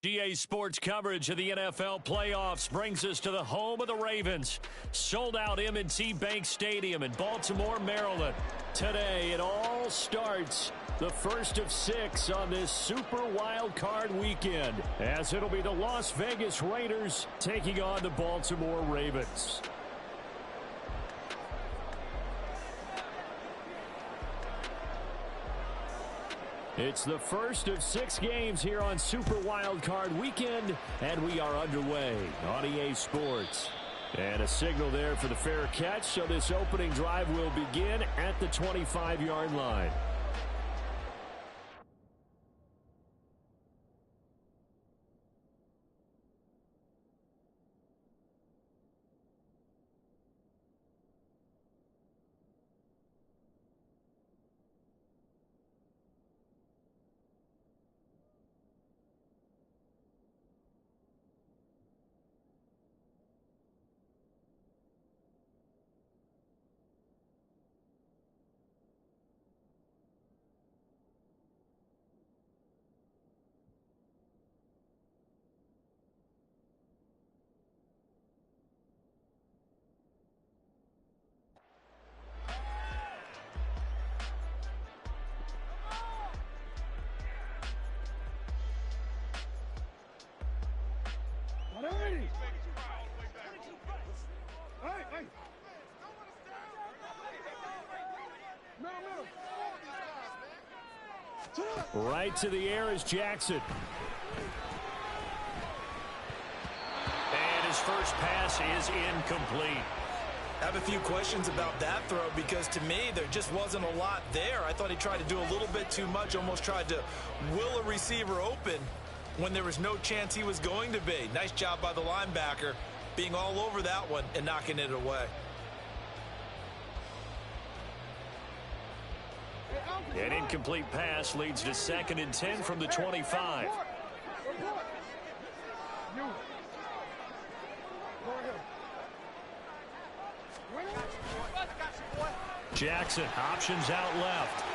GA Sports coverage of the NFL playoffs brings us to the home of the Ravens. Sold out M&T Bank Stadium in Baltimore, Maryland. Today it all starts, the first of 6 on this Super Wild Card weekend, as it'll be the Las Vegas Raiders taking on the Baltimore Ravens. It's the first of 6 games here on Super Wild Card Weekend, and we are underway on EA Sports. And a signal there for the fair catch, so this opening drive will begin at the 25-yard line. Right to the air is Jackson. And his first pass is incomplete. I have a few questions about that throw because to me there just wasn't a lot there. I thought he tried to do a little bit too much, almost tried to will a receiver open when there was no chance he was going to be. Nice job by the linebacker being all over that one and knocking it away. An incomplete pass leads to 2nd and 10 from the 25. Jackson options out left.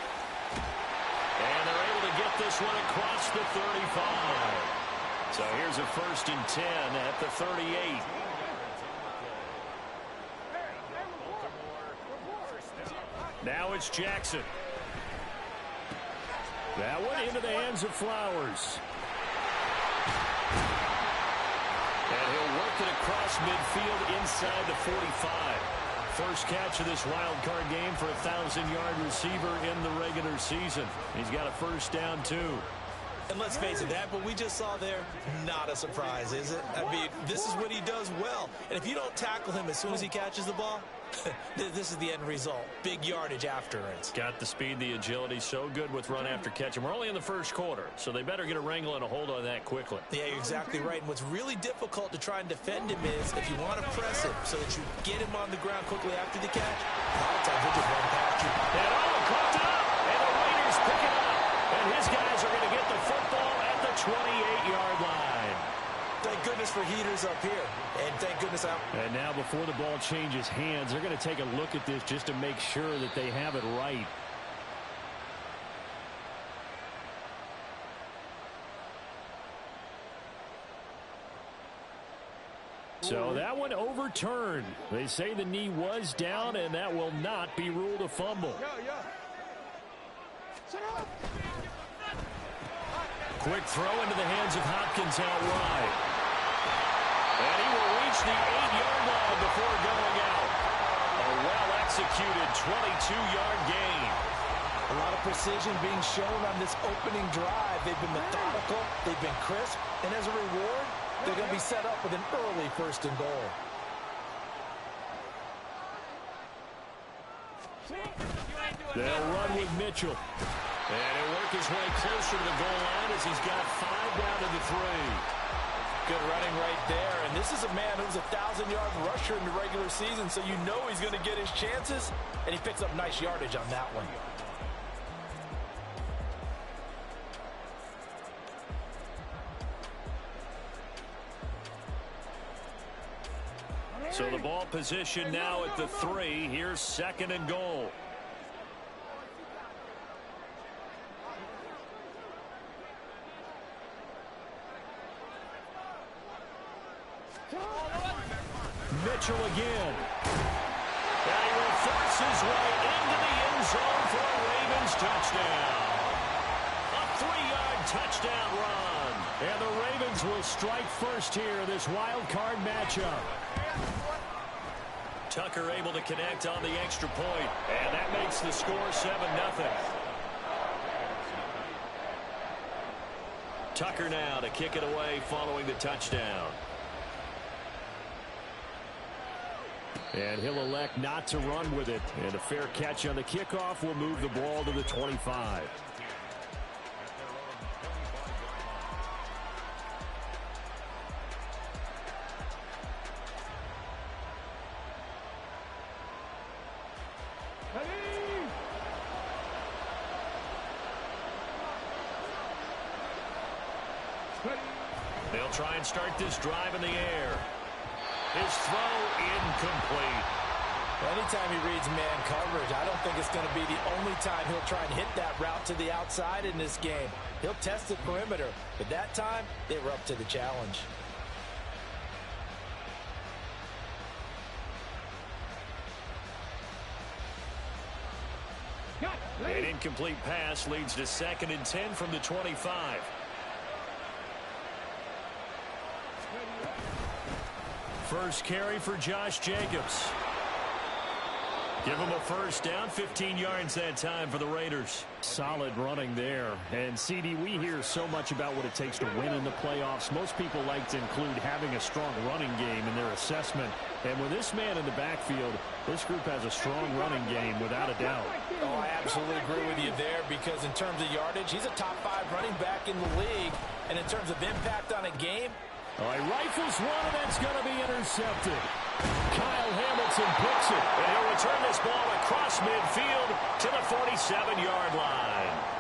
And they're able to get this one across the 35. So here's a 1st and 10 at the 38. Now it's Jackson. That one into the hands of Flowers. And he'll work it across midfield inside the 45. First catch of this wild card game for a 1,000-yard receiver in the regular season. He's got a first down, too. And let's face it, that what we just saw there, not a surprise, is it? I mean, this is what he does well. And if you don't tackle him as soon as he catches the ball, this is the end result. Big yardage after it. Got the speed, the agility, so good with run after catch. And we're only in the first quarter, so they better get a wrangle and a hold on that quickly. Yeah, you're exactly right. And what's really difficult to try and defend him is if you want to press him so that you get him on the ground quickly after the catch, a lot of times he'll just run past you. And caught up, and the Raiders pick it up. And his guys are going to get the football at the 28-yard line. Thank goodness for heaters up here. And thank goodness out. And now before the ball changes hands, they're going to take a look at this just to make sure that they have it right. So that one overturned. They say the knee was down, and that will not be ruled a fumble. Quick throw into the hands of Hopkins out wide. And he will reach the 8-yard line before going out. A well-executed 22-yard gain. A lot of precision being shown on this opening drive. They've been methodical, they've been crisp, and as a reward, they're going to be set up with an early 1st and goal. They'll run with Mitchell. And he'll work his way closer to the goal line as he's got 5 down to the 3. Good running right there. And this is a man who's a 1,000-yard rusher in the regular season, so you know he's going to get his chances, and he picks up nice yardage on that one. So the ball position now at the 3. Here's 2nd and goal. Mitchell again. And he will force his way into the end zone for a Ravens touchdown. A 3-yard touchdown run. And the Ravens will strike first here in this wild card matchup. Tucker able to connect on the extra point, and that makes the score 7-0. Tucker now to kick it away following the touchdown. And he'll elect not to run with it. And a fair catch on the kickoff will move the ball to the 25. They'll try and start this drive in the air. His throw incomplete. Anytime he reads man coverage, I don't think it's going to be the only time he'll try and hit that route to the outside in this game. He'll test the perimeter, but that time they were up to the challenge. An incomplete pass leads to 2nd and 10 from the 25. First carry for Josh Jacobs. Give him a first down, 15 yards that time for the Raiders. Solid running there. And, CD, we hear so much about what it takes to win in the playoffs. Most people like to include having a strong running game in their assessment. And with this man in the backfield, this group has a strong running game without a doubt. Oh, I absolutely agree with you there because in terms of yardage, he's a top 5 running back in the league. And in terms of impact on a game, all right, rifles one, and that's going to be intercepted. Kyle Hamilton picks it, and he'll return this ball across midfield to the 47-yard line.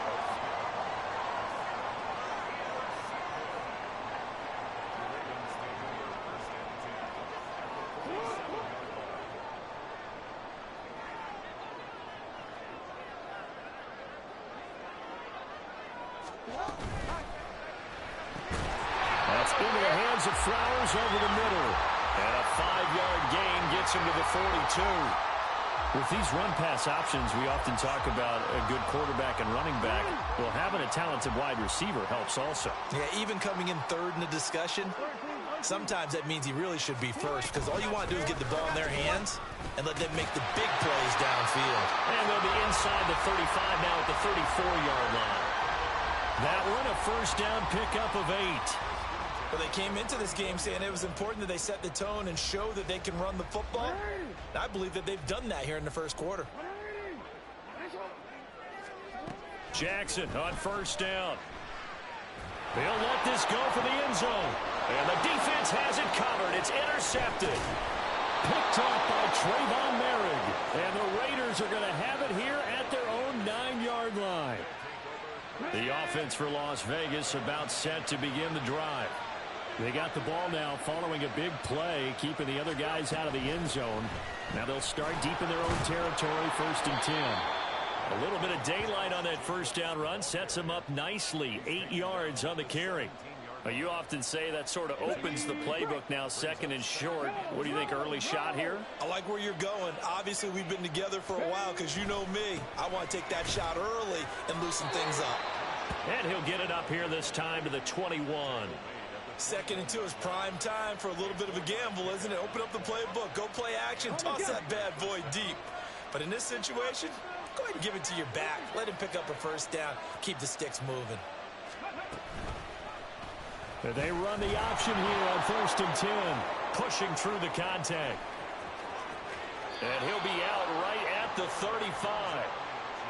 Into the hands of Flowers over the middle. And a 5-yard gain gets him to the 42. With these run-pass options, we often talk about a good quarterback and running back. Well, having a talented wide receiver helps also. Yeah, even coming in third in the discussion, sometimes that means he really should be first because all you want to do is get the ball in their hands and let them make the big plays downfield. And they'll be inside the 35 now at the 34-yard line. That one a first down pickup of 8. Well, they came into this game saying it was important that they set the tone and show that they can run the football. And I believe that they've done that here in the first quarter. Jackson on first down. They'll let this go for the end zone. And the defense has it covered. It's intercepted. Picked off by Trayvon Merrick. And the Raiders are going to have it here at their own 9-yard line. The offense for Las Vegas about set to begin the drive. They got the ball now following a big play, keeping the other guys out of the end zone. Now they'll start deep in their own territory, 1st and 10. A little bit of daylight on that first down run sets them up nicely. 8 yards on the carry. You often say that sort of opens the playbook now, 2nd and short. What do you think, early shot here? I like where you're going. Obviously, we've been together for a while because you know me. I want to take that shot early and loosen things up. And he'll get it up here this time to the 21. 2nd and 2 is prime time for a little bit of a gamble, isn't it? Open up the playbook, go play action, toss that bad boy deep. But in this situation, go ahead and give it to your back. Let him pick up a first down. Keep the sticks moving. They run the option here on 1st and 10, pushing through the contact. And he'll be out right at the 35.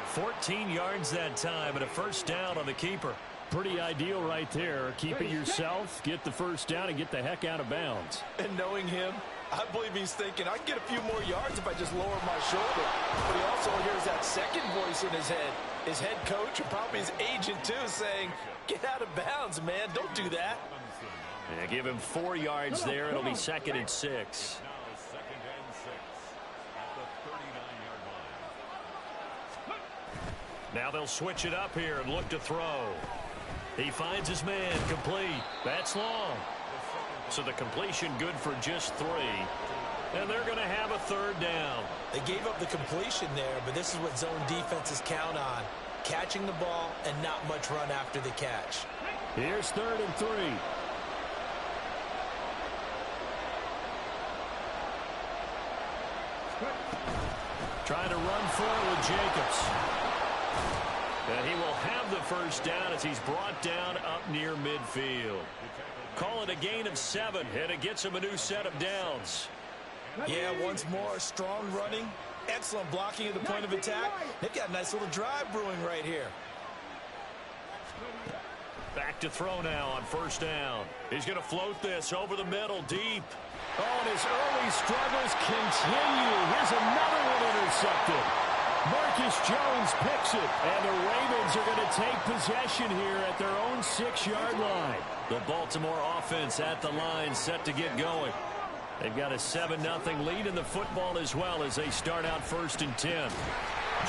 14 yards that time and a first down on the keeper. Pretty ideal right there. Keep it yourself, get the first down, and get the heck out of bounds. And knowing him, I believe he's thinking, I can get a few more yards if I just lower my shoulder. But he also hears that second voice in his head. His head coach and probably his agent, too, saying, get out of bounds, man. Don't do that. And give him 4 yards there. It'll be 2nd and 6. Now they'll switch it up here and look to throw. He finds his man complete. That's long. So the completion good for just 3. And they're going to have a 3rd down. They gave up the completion there, but this is what zone defenses count on. Catching the ball and not much run after the catch. Here's 3rd and 3. Trying to run for it with Jacobs. And he will have the 1st down as he's brought down up near midfield. Call it a gain of 7, and it gets him a new set of downs. Yeah, once more, strong running, excellent blocking at the point of attack. They've got a nice little drive brewing right here. Back to throw now on 1st down. He's going to float this over the middle, deep. Oh, and his early struggles continue. Here's another one intercepted. Marcus Jones picks it, and the Ravens are going to take possession here at their own 6-yard line. The Baltimore offense at the line, set to get going. They've got a 7-0 lead in the football as well as they start out 1st and 10.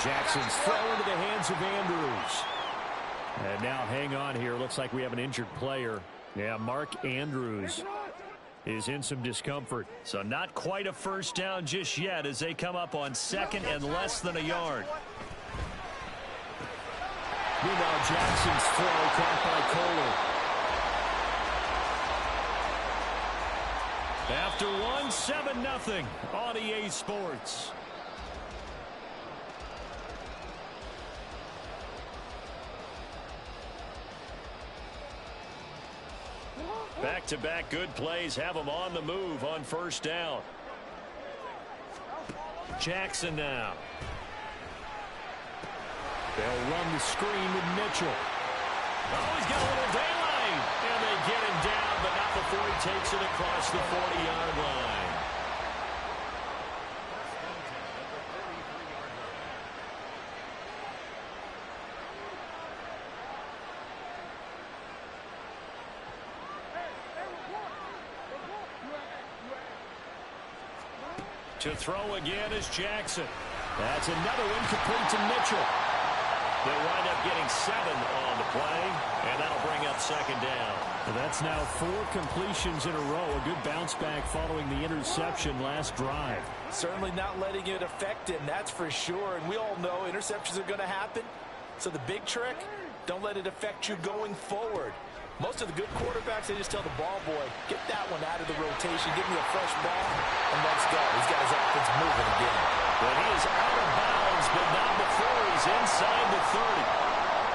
Jackson's throw into the hands of Andrews. And now hang on here. Looks like we have an injured player. Yeah, Mark Andrews is in some discomfort. So not quite a 1st down just yet as they come up on 2nd and less than a yard. Meanwhile, Jackson's throw caught by Kohler. After 7-0 on EA Sports. Back-to-back good plays have them on the move on 1st down. Jackson now. They'll run the screen with Mitchell. Oh, he's got a little daylight. And they get him down, but not before he takes it across the 40-yard line. To throw again is Jackson. That's another incomplete to Mitchell. They'll wind up getting 7 on the play, and that'll bring up 2nd down. Well, that's now 4 completions in a row. A good bounce back following the interception last drive. Certainly not letting it affect him, that's for sure. And we all know interceptions are going to happen. So the big trick, don't let it affect you going forward. Most of the good quarterbacks, they just tell the ball boy, get that one out of the rotation, give me a fresh ball, and let's go. He's got his offense moving again. But he is out of bounds, but not before he's inside the 30.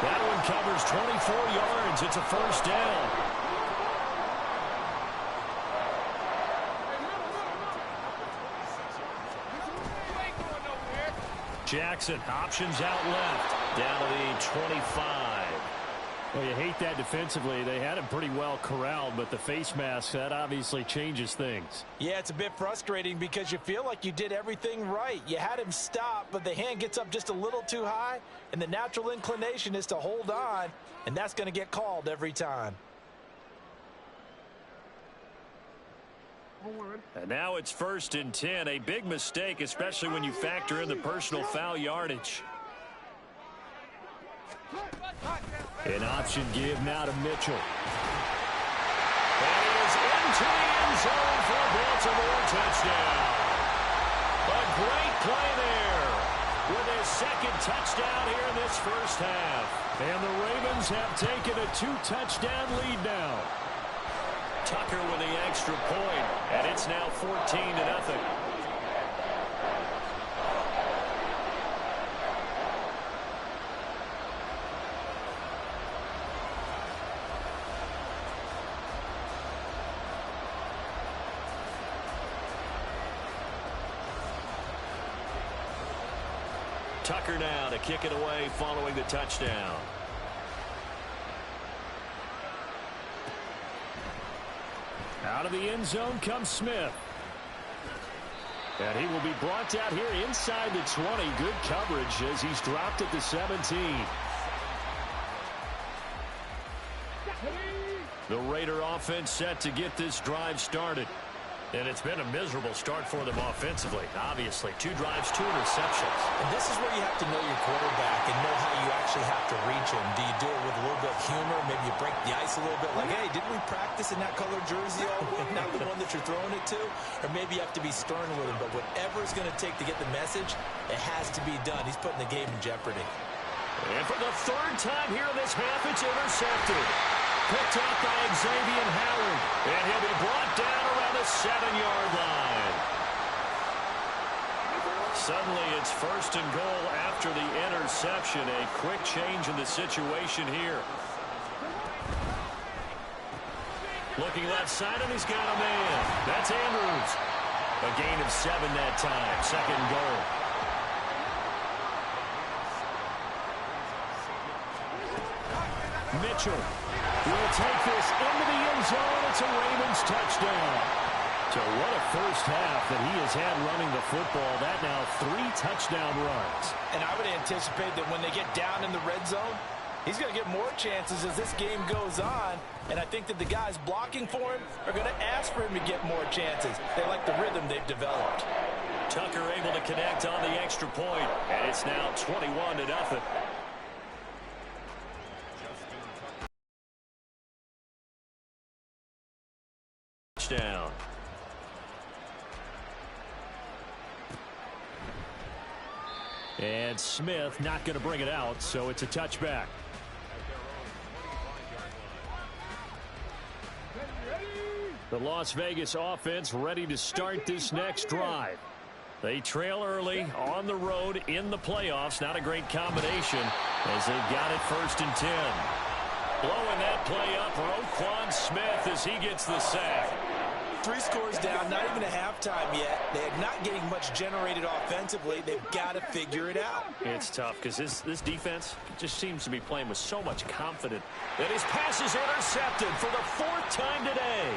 That one covers 24 yards. It's a 1st down. Jackson, options out left, down to the 25. Well, you hate that defensively. They had him pretty well corralled, but the face mask, that obviously changes things. Yeah, it's a bit frustrating because you feel like you did everything right. You had him stop, but the hand gets up just a little too high, and the natural inclination is to hold on, and that's going to get called every time. And now it's 1st and 10. A big mistake, especially when you factor in the personal foul yardage. An option give now to Mitchell. And he is into the end zone for a Baltimore touchdown. A great play there with his 2nd touchdown here in this 1st half. And the Ravens have taken a 2-touchdown lead now. Tucker with the extra point, and it's now 14-0. Tucker now to kick it away following the touchdown. Out of the end zone comes Smith. And he will be brought out here inside the 20. Good coverage as he's dropped at the 17. The Raider offense set to get this drive started. And it's been a miserable start for them offensively. Obviously, 2 drives, 2 interceptions. And this is where you have to know your quarterback and know how you actually have to reach him. Do you do it with a little bit of humor? Maybe you break the ice a little bit like, hey, didn't we practice in that color jersey all week? Not the one that you're throwing it to? Or maybe you have to be stern with him. But whatever it's going to take to get the message, it has to be done. He's putting the game in jeopardy. And for the 3rd time here in this half, it's intercepted. Picked up by Xavier Howard. And he'll be brought down around the 7-yard line. Suddenly it's 1st and goal after the interception. A quick change in the situation here. Looking left side, and he's got a man. That's Andrews. A gain of 7 that time. 2nd and goal. Mitchell will take this into the end zone. It's a Ravens touchdown. So what a first half that he has had running the football. That now 3 touchdown runs. And I would anticipate that when they get down in the red zone, he's going to get more chances as this game goes on. And I think that the guys blocking for him are going to ask for him to get more chances. They like the rhythm they've developed. Tucker able to connect on the extra point. And it's now 21-0. Down. And Smith not going to bring it out, so it's a touchback. The Las Vegas offense ready to start this next drive. They trail early on the road in the playoffs. Not a great combination as they got it 1st and 10. Blowing that play up, Roquan Smith as he gets the sack. 3 scores down, not even a halftime yet. They're not getting much generated offensively. They've got to figure it out. It's tough because this defense just seems to be playing with so much confidence. And his pass is intercepted for the 4th time today.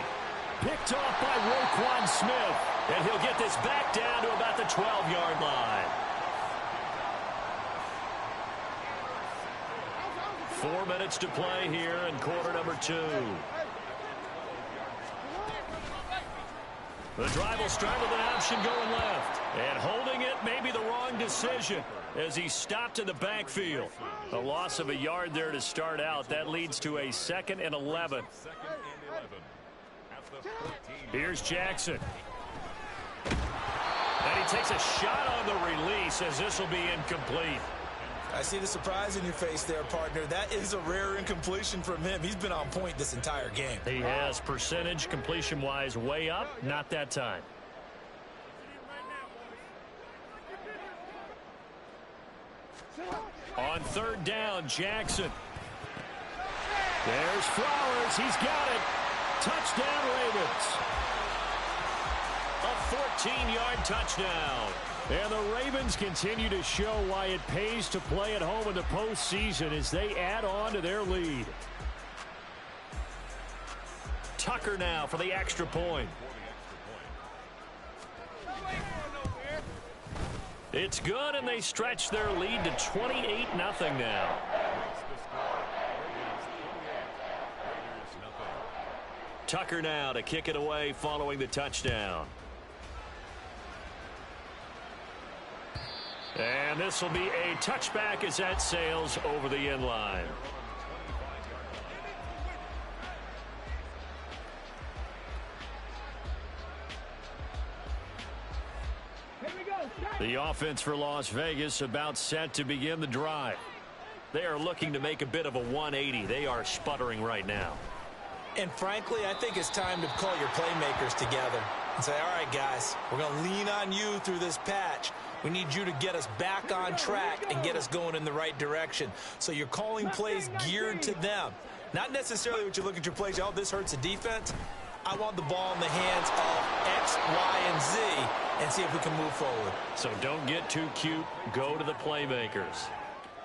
Picked off by Roquan Smith. And he'll get this back down to about the 12-yard line. 4 minutes to play here in quarter number 2. The drive will start with an option going left. And holding it may be the wrong decision as he stopped in the backfield. A loss of a yard there to start out. That leads to a 2nd and 11. Here's Jackson. And he takes a shot on the release as this will be incomplete. I see the surprise in your face there, partner. That is a rare incompletion from him. He's been on point this entire game. He has. Percentage completion-wise way up. Not that time. On 3rd down, Jackson. There's Flowers. He's got it. Touchdown, Ravens. A 14-yard touchdown. And the Ravens continue to show why it pays to play at home in the postseason as they add on to their lead. Tucker now for the extra point. It's good, and they stretch their lead to 28-0 now. Tucker now to kick it away following the touchdown. And this will be a touchback as that sails over the end line. The offense for Las Vegas about set to begin the drive. They are looking to make a bit of a 180. They are sputtering right now. And frankly, I think it's time to call your playmakers together and say, all right, guys, we're going to lean on you through this patch. We need you to get us back on track and get us going in the right direction. So you're calling plays geared to them. Not necessarily what you look at your plays, oh, this hurts the defense. I want the ball in the hands of X, Y, and Z and see if we can move forward. So don't get too cute. Go to the playmakers.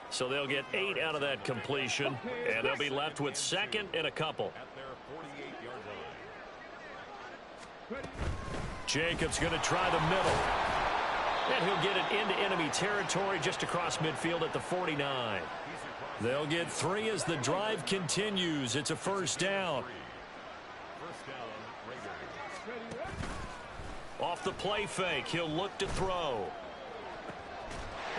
So they'll get 8 out of that completion, and they'll be left with 2nd and a couple. Jacobs going to try the middle. And he'll get it into enemy territory just across midfield at the 49. They'll get 3 as the drive continues. It's a 1st down. off the play fake. He'll look to throw.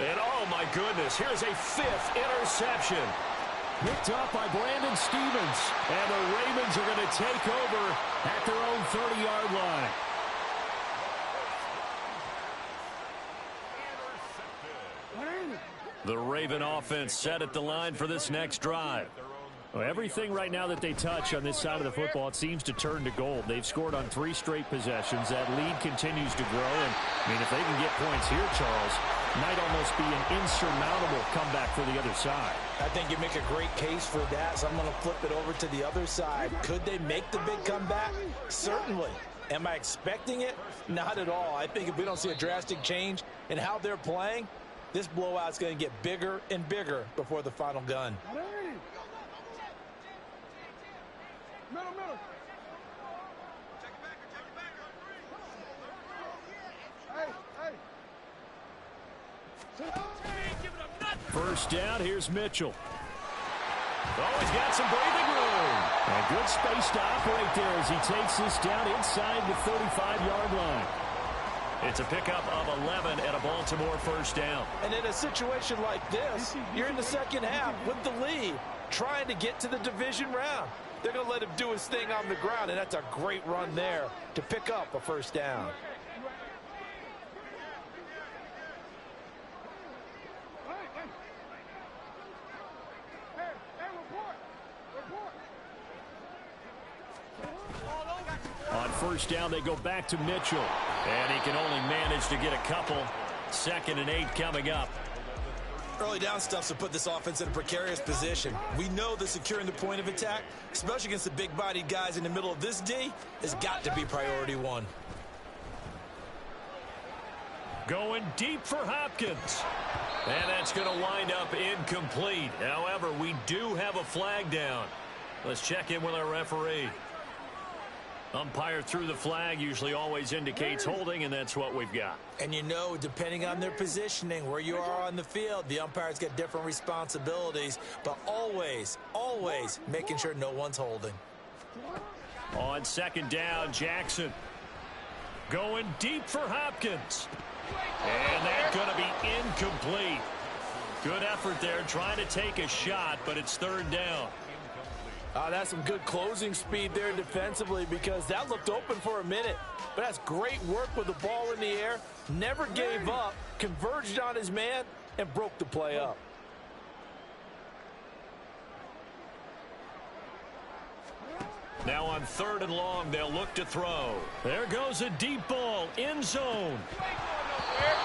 And oh my goodness, here's a 5th interception. Picked up by Brandon Stevens. And the Ravens are going to take over at their own 30-yard line. The Raven offense set at the line for this next drive. Well, everything right now that they touch on this side of the football, it seems to turn to gold. They've scored on 3 straight possessions. That lead continues to grow. And, I mean, if they can get points here, Charles, might almost be an insurmountable comeback for the other side. I think you make a great case for that, so I'm going to flip it over to the other side. Could they make the big comeback? Certainly. Am I expecting it? Not at all. I think if we don't see a drastic change in how they're playing, this blowout's going to get bigger and bigger before the final gun. First down, here's Mitchell. Oh, he's got some breathing room. And good space to operate there as he takes this down inside the 35-yard line. It's a pickup of 11 and a Baltimore first down. And in a situation like this, you're in the second half with the lead, trying to get to the division round. They're going to let him do his thing on the ground, and that's a great run there to pick up a first down. On first down, they go back to Mitchell. And he can only manage to get a couple. 2nd and 8 coming up. Early down stuff to put this offense in a precarious position. We know that securing the point of attack, especially against the big-bodied guys in the middle of this D, has got to be priority 1. Going deep for Hopkins. And that's going to wind up incomplete. However, we do have a flag down. Let's check in with our referee. Umpire threw the flag, usually always indicates holding, and that's what we've got. And you know, depending on their positioning, where you are on the field, the umpires get different responsibilities, but always, always making sure no one's holding. On 2nd down, Jackson. Going deep for Hopkins. And that's going to be incomplete. Good effort there, trying to take a shot, but it's 3rd down. That's some good closing speed there defensively, because that looked open for a minute. But that's great work with the ball in the air. Never gave up, converged on his man, and broke the play up. Now on 3rd and long, they'll look to throw. There goes a deep ball, end zone.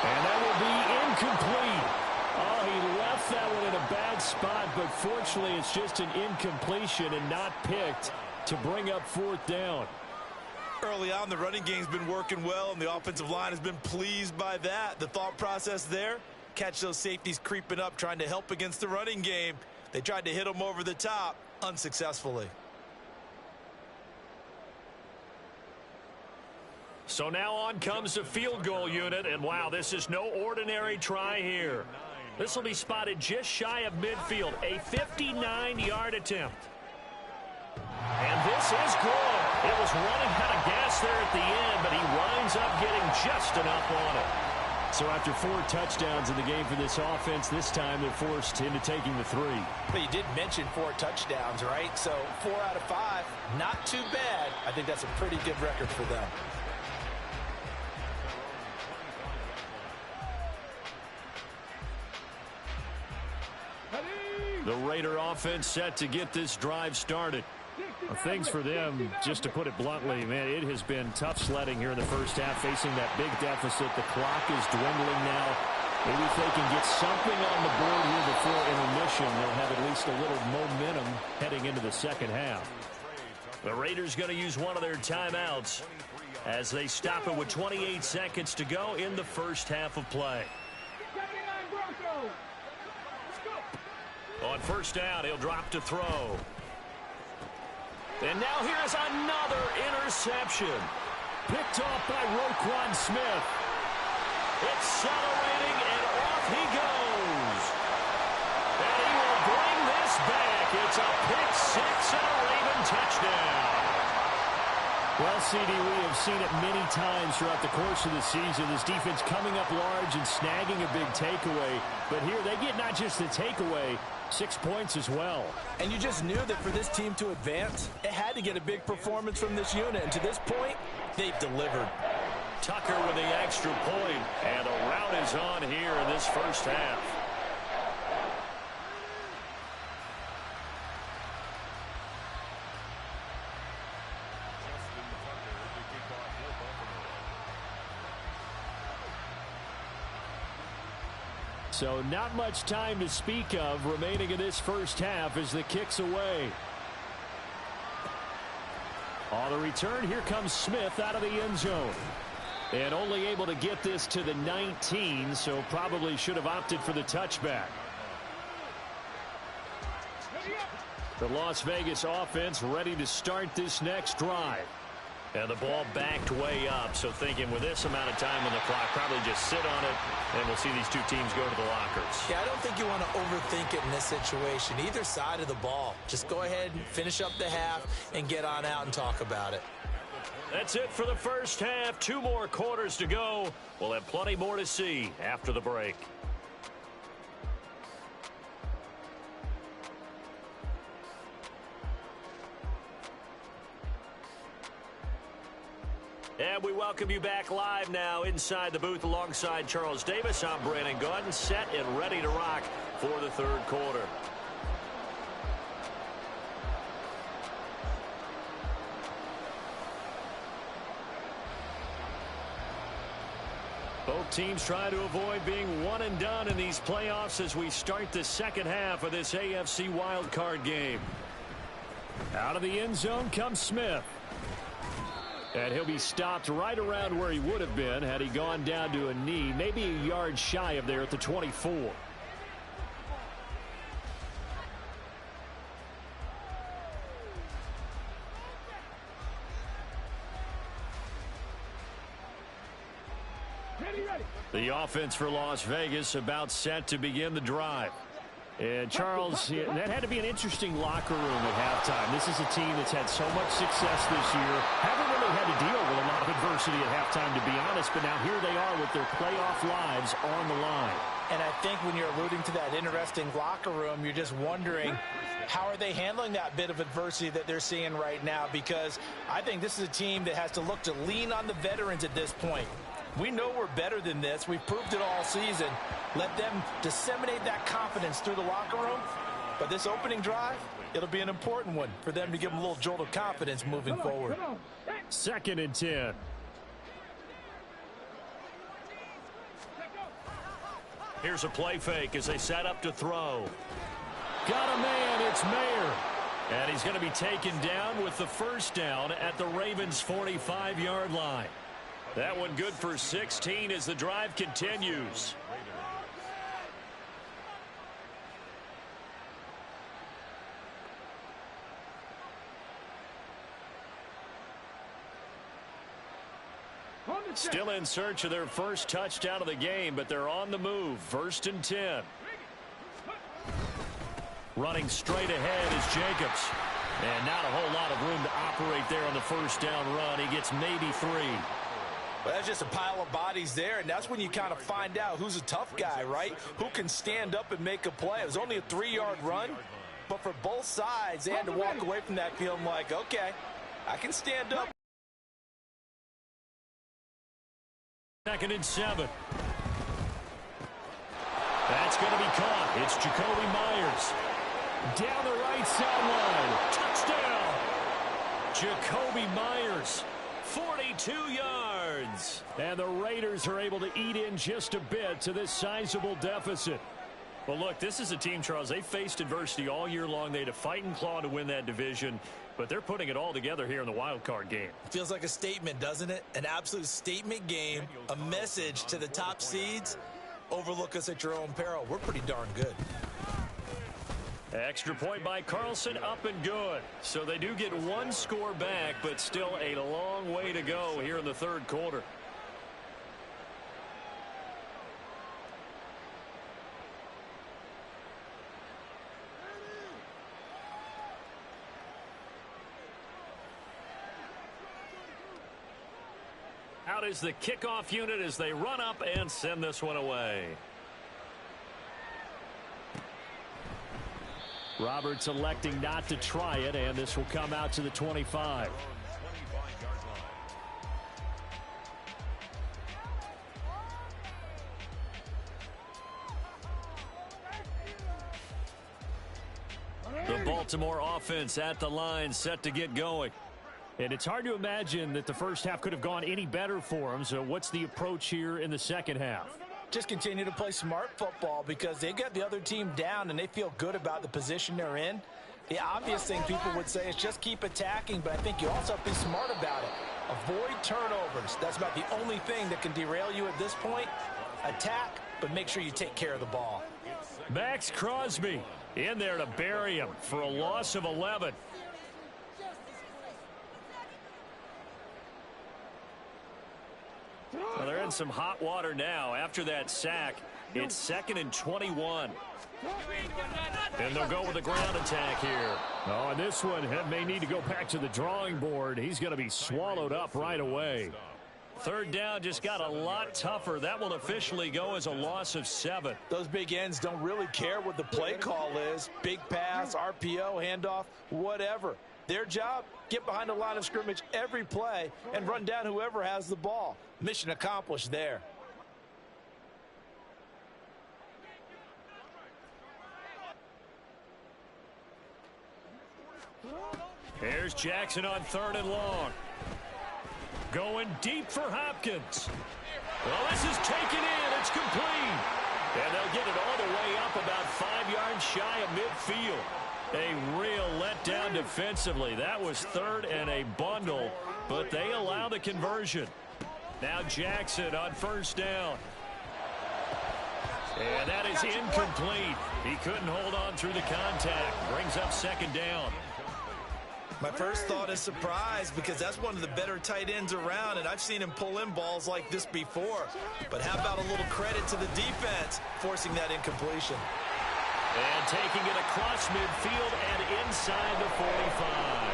And that will be incomplete. Oh, he left that one in a bad spot, but fortunately it's just an incompletion and not picked to bring up 4th down. Early on, the running game's been working well, and the offensive line has been pleased by that. The thought process there, catch those safeties creeping up, trying to help against the running game. They tried to hit them over the top, unsuccessfully. So now on comes the field goal unit, and wow, this is no ordinary try here. This will be spotted just shy of midfield, a 59-yard attempt. And this is good. It was running out of gas there at the end, but he winds up getting just enough on it. So after 4 touchdowns in the game for this offense, this time they're forced into taking the 3. But you did mention 4 touchdowns, right? So 4 out of 5, not too bad. I think that's a pretty good record for them. The Raider offense set to get this drive started. Well, things for them, just to put it bluntly, man, it has been tough sledding here in the first half, facing that big deficit. The clock is dwindling now. Maybe if they can get something on the board here before intermission, they'll have at least a little momentum heading into the second half. The Raiders going to use one of their timeouts as they stop it with 28 seconds to go in the first half of play. On first down, he'll drop to throw. And now here's another interception. Picked off by Roquan Smith. Accelerating, and off he goes. And he will bring this back. It's a pick 6 and a Raven touchdown. Well, CD, we have seen it many times throughout the course of the season. This defense coming up large and snagging a big takeaway. But here they get not just the takeaway, 6 points as well. And you just knew that for this team to advance, it had to get a big performance from this unit. And to this point, they've delivered. Tucker with the extra point. And the rout is on here in this first half. So not much time to speak of remaining in this first half as the kick's away. On the return, here comes Smith out of the end zone. And only able to get this to the 19, so probably should have opted for the touchback. The Las Vegas offense ready to start this next drive. And the ball backed way up, so thinking with this amount of time on the clock, probably just sit on it, and we'll see these two teams go to the lockers. Yeah, I don't think you want to overthink it in this situation. Either side of the ball. Just go ahead and finish up the half and get on out and talk about it. That's it for the first half. 2 more quarters to go. We'll have plenty more to see after the break. And we welcome you back live now inside the booth alongside Charles Davis. I'm Brandon Gaudin, set and ready to rock for the third quarter. Both teams try to avoid being one and done in these playoffs as we start the second half of this AFC wildcard game. Out of the end zone comes Smith. And he'll be stopped right around where he would have been had he gone down to a knee, maybe a yard shy of there at the 24. The offense for Las Vegas about set to begin the drive. And Charles, that had to be an interesting locker room at halftime. This is a team that's had so much success this year. Haven't really had to deal with a lot of adversity at halftime, to be honest. But now here they are with their playoff lives on the line. And I think when you're alluding to that interesting locker room, you're just wondering, how are they handling that bit of adversity that they're seeing right now? Because I think this is a team that has to look to lean on the veterans at this point. We know we're better than this. We've proved it all season. Let them disseminate that confidence through the locker room. But this opening drive, it'll be an important one for them to give them a little jolt of confidence moving forward. 2nd and 10. Here's a play fake as they set up to throw. Got a man, it's Mayer. And he's going to be taken down with the first down at the Ravens' 45-yard line. That one good for 16 as the drive continues. Still in search of their first touchdown of the game, but they're on the move. 1st and 10. Running straight ahead is Jacobs. And not a whole lot of room to operate there on the first down run. He gets maybe 3. Well, that's just a pile of bodies there, and that's when you kind of find out who's a tough guy, right? Who can stand up and make a play. It was only a 3-yard run, but for both sides, they had to walk away from that feeling like, okay, I can stand up. 2nd and 7. That's going to be caught. It's Jacoby Myers. Down the right sideline. Touchdown. Jacoby Myers. 42 yards. And the Raiders are able to eat in just a bit to this sizable deficit. Well, look, this is a team, Charles, they faced adversity all year long. They had to fight and claw to win that division, but they're putting it all together here in the wild card game. Feels like a statement, doesn't it? An absolute statement game, a message to the top seeds. Overlook us at your own peril. We're pretty darn good. Extra point by Carlson, up and good. So they do get one score back, but still a long way to go here in the third quarter. Out is the kickoff unit as they run up and send this one away. Roberts electing not to try it, and this will come out to the 25. The Baltimore offense at the line, set to get going. And it's hard to imagine that the first half could have gone any better for them. So what's the approach here in the second half? Just continue to play smart football because they got the other team down and they feel good about the position they're in. The obvious thing people would say is just keep attacking, but I think you also have to be smart about it. Avoid turnovers. That's about the only thing that can derail you at this point. Attack, but make sure you take care of the ball. Max Crosby in there to bury him for a loss of 11. Well, they're in some hot water now. After that sack, it's 2nd and 21. And they'll go with the ground attack here. Oh, and this one may need to go back to the drawing board. He's going to be swallowed up right away. 3rd down just got a lot tougher. That will officially go as a loss of 7. Those big ends don't really care what the play call is. Big pass, RPO, handoff, whatever. Their job, get behind the line of scrimmage every play and run down whoever has the ball. Mission accomplished there. Here's Jackson on 3rd and long. Going deep for Hopkins. Well, this is taken in. It's complete. And they'll get it all the way up about 5 yards shy of midfield. A real letdown defensively. That was 3rd and a bundle, but they allow the conversion. Now Jackson on 1st down. And that is incomplete. He couldn't hold on through the contact. Brings up 2nd down. My first thought is surprise because that's one of the better tight ends around, and I've seen him pull in balls like this before. But how about a little credit to the defense forcing that incompletion? And taking it across midfield and inside the 45.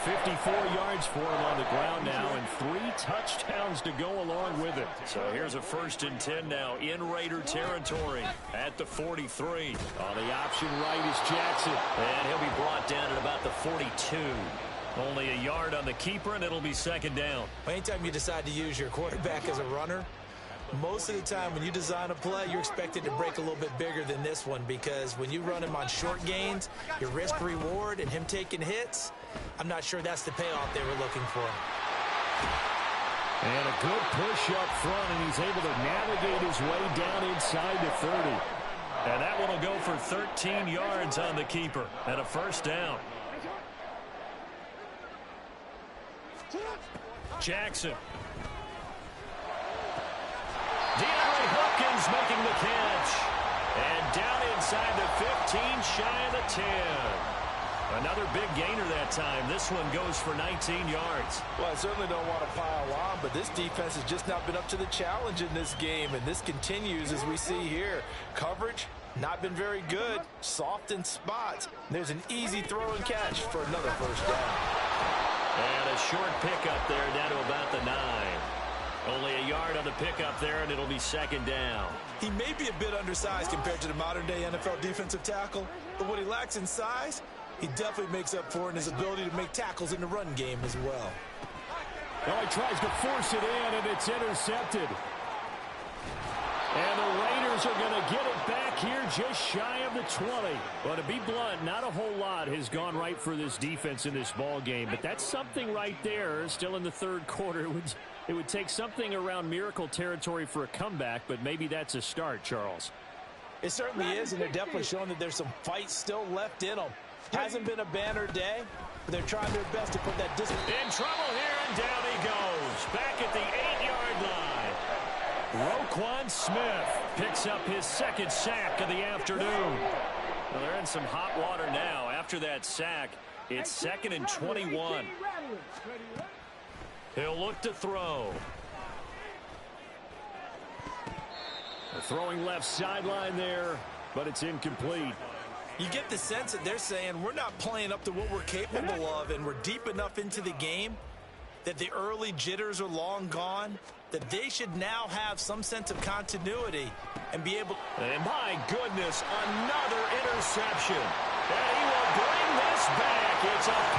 54 yards for him on the ground now and 3 touchdowns to go along with it. So here's a 1st and 10 now in Raider territory at the 43. On the option right is Jackson. And he'll be brought down at about the 42. Only a yard on the keeper, and it'll be 2nd down. Anytime you decide to use your quarterback as a runner, most of the time when you design a play, you're expected to break a little bit bigger than this one because when you run him on short gains, your risk-reward and him taking hits, I'm not sure that's the payoff they were looking for. And a good push up front, and he's able to navigate his way down inside the 30. And that one will go for 13 yards on the keeper and a 1st down. Jackson. DeAndre Hopkins making the catch. And down inside the 15, shy of the 10. Another big gainer that time. This one goes for 19 yards. Well, I certainly don't want to pile on, but this defense has just not been up to the challenge in this game, and this continues as we see here. Coverage, not been very good. Soft in spots. There's an easy throw and catch for another 1st down. And a short pickup there down to about the 9. Only a yard on the pickup there, and it'll be 2nd down. He may be a bit undersized compared to the modern-day NFL defensive tackle, but what he lacks in size, he definitely makes up for in his ability to make tackles in the run game as well. Well, he tries to force it in, and it's intercepted. And the Raiders are going to get it back here just shy of the 20. Well, to be blunt, not a whole lot has gone right for this defense in this ball game, but that's something right there. Still in the 3rd quarter. It would take something around miracle territory for a comeback, but maybe that's a start, Charles. It certainly is, and they're definitely showing that there's some fight still left in them. Hasn't been a banner day, but they're trying their best to put that distance. In trouble here, and down he goes. Back at the 8-yard line. Roquan Smith picks up his 2nd sack of the afternoon. Well, they're in some hot water now. After that sack, it's 2nd and 21. He'll look to throw. The throwing left sideline there, but it's incomplete. You get the sense that they're saying we're not playing up to what we're capable of, and we're deep enough into the game that the early jitters are long gone, that they should now have some sense of continuity and be able... And my goodness, another interception. And he will bring this back. It's a